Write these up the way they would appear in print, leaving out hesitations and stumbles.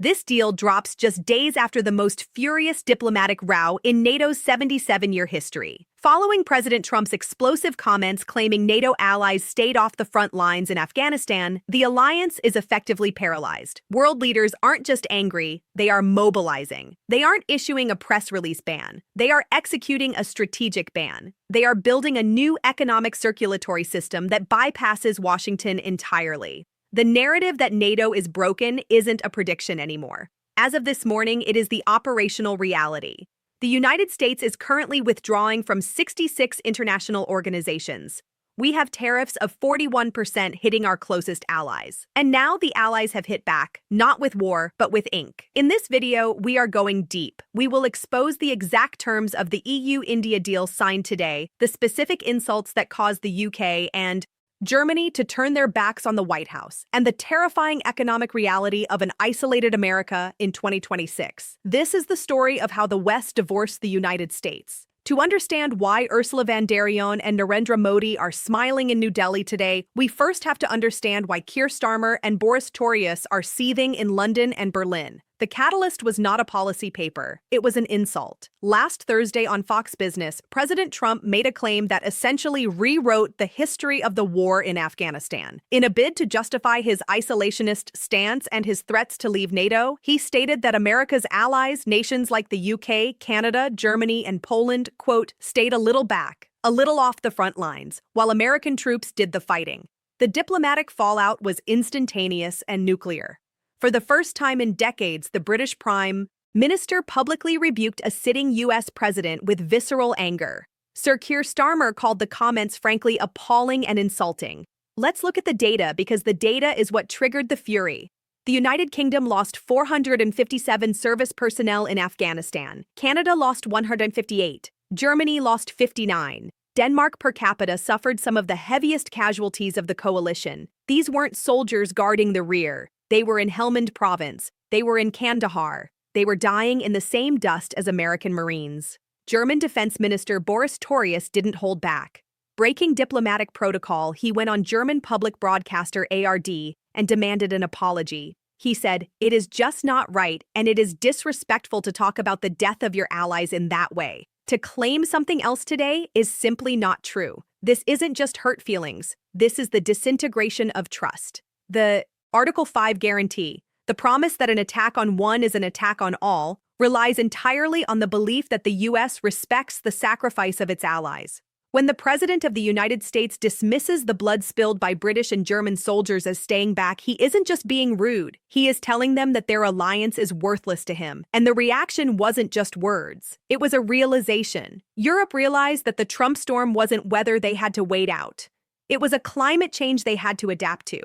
This deal drops just days after the most furious diplomatic row in NATO's 77-year history. Following President Trump's explosive comments claiming NATO allies stayed off the front lines in Afghanistan, the alliance is effectively paralyzed. World leaders aren't just angry, they are mobilizing. They aren't issuing a press release ban. They are executing a strategic ban. They are building a new economic circulatory system that bypasses Washington entirely. The narrative that NATO is broken isn't a prediction anymore. As of this morning, it is the operational reality. The United States is currently withdrawing from 66 international organizations. We have tariffs of 41% hitting our closest allies. And now the allies have hit back, not with war, but with ink. In this video, we are going deep. We will expose the exact terms of the EU-India deal signed today, the specific insults that caused the UK and Germany to turn their backs on the White House, and the terrifying economic reality of an isolated America in 2026. This is the story of how the West divorced the United States. To understand why Ursula von der Leyen and Narendra Modi are smiling in New Delhi today, we first have to understand why Keir Starmer and Boris Torius are seething in London and Berlin. The catalyst was not a policy paper, it was an insult. Last Thursday on Fox Business, President Trump made a claim that essentially rewrote the history of the war in Afghanistan. In a bid to justify his isolationist stance and his threats to leave NATO, he stated that America's allies, nations like the UK, Canada, Germany, and Poland, quote, stayed a little back, a little off the front lines, while American troops did the fighting. The diplomatic fallout was instantaneous and nuclear. For the first time in decades, the British Prime Minister publicly rebuked a sitting U.S. president with visceral anger. Sir Keir Starmer called the comments frankly appalling and insulting. Let's look at the data because the data is what triggered the fury. The United Kingdom lost 457 service personnel in Afghanistan. Canada lost 158. Germany lost 59. Denmark per capita suffered some of the heaviest casualties of the coalition. These weren't soldiers guarding the rear. They were in Helmand Province. They were in Kandahar. They were dying in the same dust as American Marines. German Defense Minister Boris Torius didn't hold back. Breaking diplomatic protocol, he went on German public broadcaster ARD and demanded an apology. He said, "It is just not right, and it is disrespectful to talk about the death of your allies in that way. To claim something else today is simply not true. This isn't just hurt feelings. This is the disintegration of trust." The Article 5 guarantee, the promise that an attack on one is an attack on all, relies entirely on the belief that the U.S. respects the sacrifice of its allies. When the President of the United States dismisses the blood spilled by British and German soldiers as staying back, he isn't just being rude. He is telling them that their alliance is worthless to him. And the reaction wasn't just words. It was a realization. Europe realized that the Trump storm wasn't weather they had to wait out. It was a climate change they had to adapt to.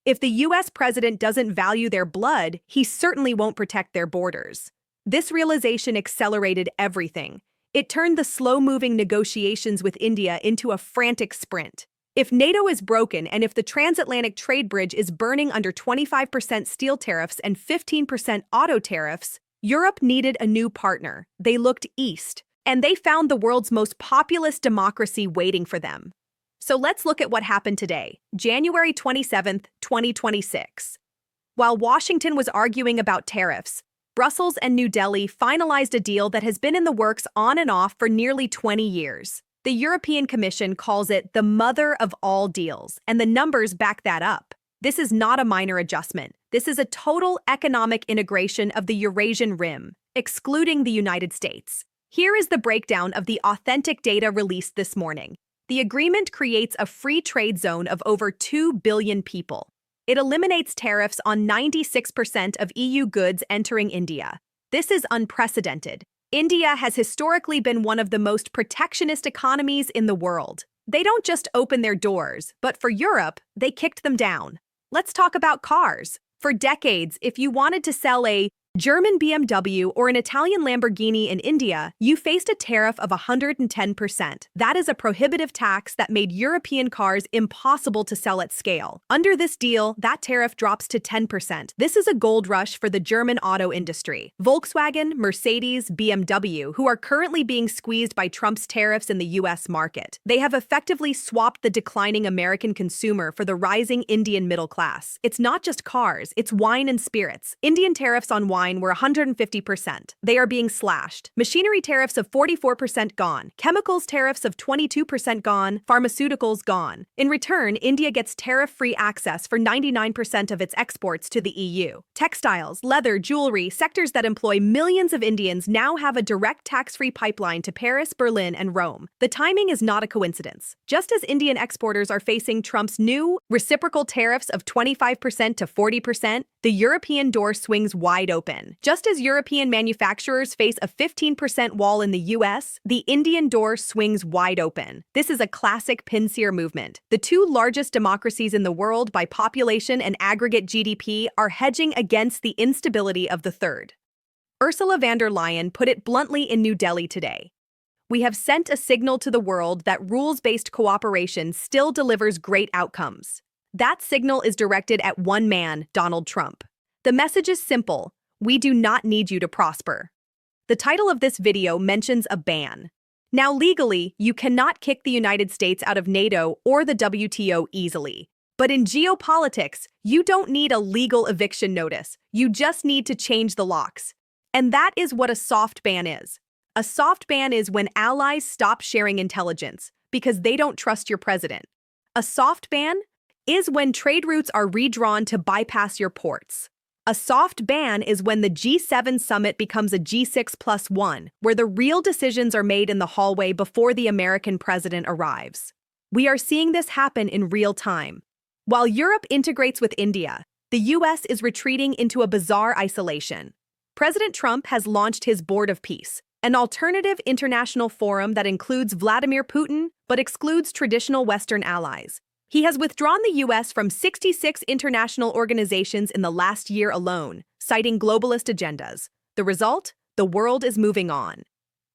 If the U.S. president doesn't value their blood, he certainly won't protect their borders. This realization accelerated everything. It turned the slow-moving negotiations with India into a frantic sprint. If NATO is broken and if the transatlantic trade bridge is burning under 25% steel tariffs and 15% auto tariffs, Europe needed a new partner. They looked east, and they found the world's most populous democracy waiting for them. So let's look at what happened today, January 27, 2026. While Washington was arguing about tariffs, Brussels and New Delhi finalized a deal that has been in the works on and off for nearly 20 years. The European Commission calls it the mother of all deals, and the numbers back that up. This is not a minor adjustment. This is a total economic integration of the Eurasian Rim, excluding the United States. Here is the breakdown of the authentic data released this morning. The agreement creates a free trade zone of over 2 billion people. It eliminates tariffs on 96% of EU goods entering India. This is unprecedented. India has historically been one of the most protectionist economies in the world. They don't just open their doors, but for Europe, they kicked them down. Let's talk about cars. For decades, if you wanted to sell a German BMW or an Italian Lamborghini in India, you faced a tariff of 110%. That is a prohibitive tax that made European cars impossible to sell at scale. Under this deal, that tariff drops to 10%. This is a gold rush for the German auto industry. Volkswagen, Mercedes, BMW, who are currently being squeezed by Trump's tariffs in the US market. They have effectively swapped the declining American consumer for the rising Indian middle class. It's not just cars, it's wine and spirits. Indian tariffs on wine were 150%. They are being slashed. Machinery tariffs of 44% gone. Chemicals tariffs of 22% gone. Pharmaceuticals gone. In return, India gets tariff-free access for 99% of its exports to the EU. Textiles, leather, jewelry, sectors that employ millions of Indians now have a direct tax-free pipeline to Paris, Berlin, and Rome. The timing is not a coincidence. Just as Indian exporters are facing Trump's new reciprocal tariffs of 25% to 40%, the European door swings wide open. Just as European manufacturers face a 15% wall in the US, the Indian door swings wide open. This is a classic pincer movement. The two largest democracies in the world by population and aggregate GDP are hedging against the instability of the third. Ursula von der Leyen put it bluntly in New Delhi today. We have sent a signal to the world that rules-based cooperation still delivers great outcomes. That signal is directed at one man, Donald Trump. The message is simple. We do not need you to prosper. The title of this video mentions a ban. Now, legally, you cannot kick the United States out of NATO or the WTO easily. But in geopolitics, you don't need a legal eviction notice. You just need to change the locks. And that is what a soft ban is. A soft ban is when allies stop sharing intelligence because they don't trust your president. A soft ban is when trade routes are redrawn to bypass your ports. A soft ban is when the G7 summit becomes a G6+1, where the real decisions are made in the hallway before the American president arrives. We are seeing this happen in real time. While Europe integrates with India, the US is retreating into a bizarre isolation. President Trump has launched his Board of Peace, an alternative international forum that includes Vladimir Putin but excludes traditional Western allies. He has withdrawn the U.S. from 66 international organizations in the last year alone, citing globalist agendas. The result? The world is moving on.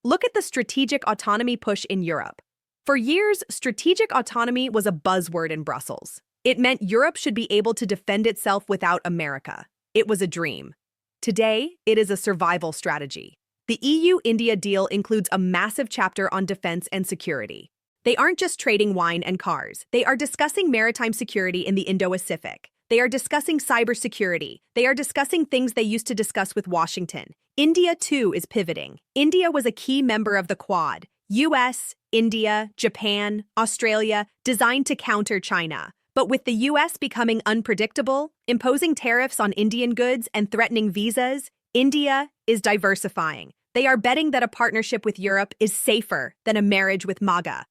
Look at the strategic autonomy push in Europe. For years, strategic autonomy was a buzzword in Brussels. It meant Europe should be able to defend itself without America. It was a dream. Today, it is a survival strategy. The EU-India deal includes a massive chapter on defense and security. They aren't just trading wine and cars. They are discussing maritime security in the Indo-Pacific. They are discussing cybersecurity. They are discussing things they used to discuss with Washington. India, too, is pivoting. India was a key member of the Quad. US, India, Japan, Australia, designed to counter China. But with the US becoming unpredictable, imposing tariffs on Indian goods and threatening visas, India is diversifying. They are betting that a partnership with Europe is safer than a marriage with MAGA.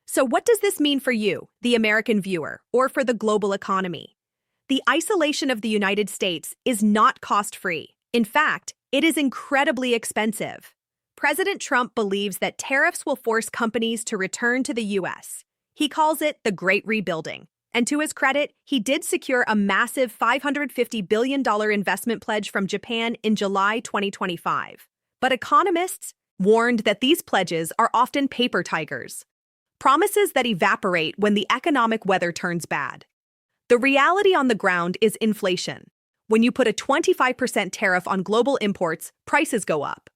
So what does this mean for you, the American viewer, or for the global economy? The isolation of the United States is not cost-free. In fact, it is incredibly expensive. President Trump believes that tariffs will force companies to return to the U.S. He calls it the Great Rebuilding. And to his credit, he did secure a massive $550 billion investment pledge from Japan in July 2025. But economists warned that these pledges are often paper tigers. Promises that evaporate when the economic weather turns bad. The reality on the ground is inflation. When you put a 25% tariff on global imports, prices go up.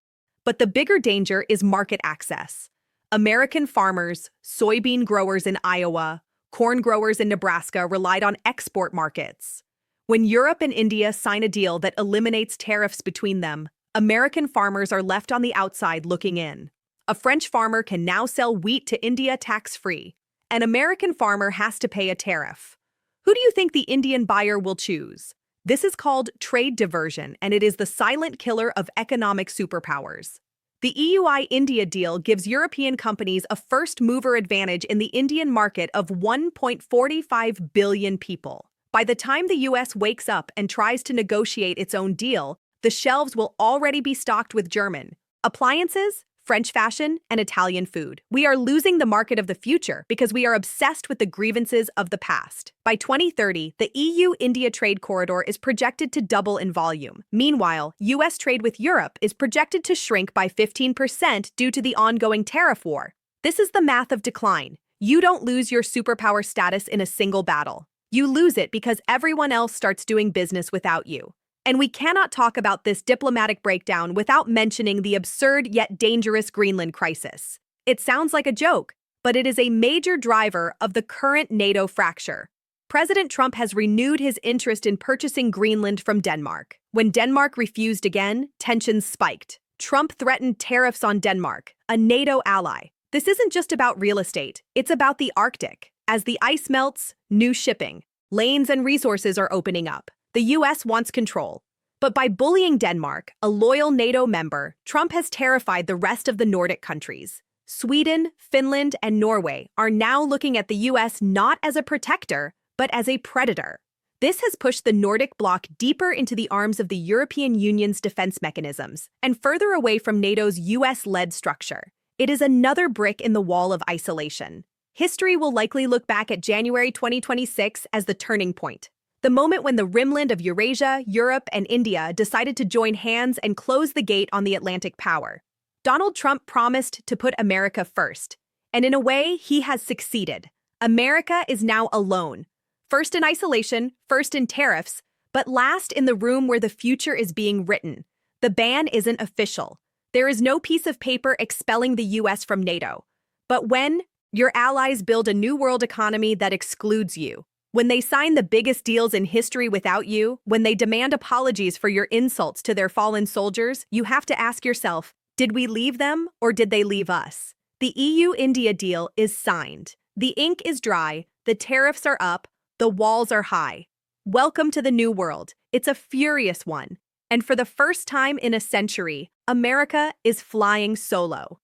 But the bigger danger is market access. American farmers, soybean growers in Iowa, corn growers in Nebraska relied on export markets. When Europe and India sign a deal that eliminates tariffs between them, American farmers are left on the outside looking in. A French farmer can now sell wheat to India tax-free. An American farmer has to pay a tariff. Who do you think the Indian buyer will choose? This is called trade diversion, and it is the silent killer of economic superpowers. The EU-India deal gives European companies a first-mover advantage in the Indian market of 1.45 billion people. By the time the US wakes up and tries to negotiate its own deal, the shelves will already be stocked with German appliances, French fashion, and Italian food. We are losing the market of the future because we are obsessed with the grievances of the past. By 2030, the EU-India trade corridor is projected to double in volume. Meanwhile, US trade with Europe is projected to shrink by 15% due to the ongoing tariff war. This is the math of decline. You don't lose your superpower status in a single battle. You lose it because everyone else starts doing business without you. And we cannot talk about this diplomatic breakdown without mentioning the absurd yet dangerous Greenland crisis. It sounds like a joke, but it is a major driver of the current NATO fracture. President Trump has renewed his interest in purchasing Greenland from Denmark. When Denmark refused again, tensions spiked. Trump threatened tariffs on Denmark, a NATO ally. This isn't just about real estate, it's about the Arctic. As the ice melts, new shipping, lanes and resources are opening up. The US wants control. But by bullying Denmark, a loyal NATO member, Trump has terrified the rest of the Nordic countries. Sweden, Finland, and Norway are now looking at the US not as a protector, but as a predator. This has pushed the Nordic bloc deeper into the arms of the European Union's defense mechanisms and further away from NATO's US-led structure. It is another brick in the wall of isolation. History will likely look back at January 2026 as the turning point. The moment when the rimland of Eurasia, Europe, and India decided to join hands and close the gate on the Atlantic power. Donald Trump promised to put America first, and in a way, he has succeeded. America is now alone. First in isolation, first in tariffs, but last in the room where the future is being written. The ban isn't official. There is no piece of paper expelling the US from NATO. But when your allies build a new world economy that excludes you, when they sign the biggest deals in history without you, when they demand apologies for your insults to their fallen soldiers, you have to ask yourself, did we leave them or did they leave us? The EU-India deal is signed. The ink is dry, the tariffs are up, the walls are high. Welcome to the new world. It's a furious one. And for the first time in a century, America is flying solo.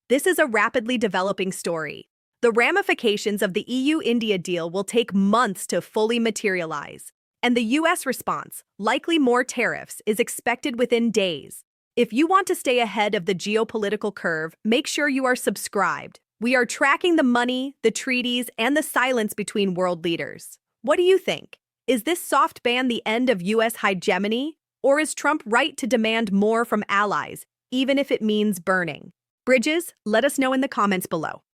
This is a rapidly developing story. The ramifications of the EU-India deal will take months to fully materialize, and the US response, likely more tariffs, is expected within days. If you want to stay ahead of the geopolitical curve, make sure you are subscribed. We are tracking the money, the treaties, and the silence between world leaders. What do you think? Is this soft ban the end of US hegemony? Or is Trump right to demand more from allies, even if it means burning? Bridges, let us know in the comments below.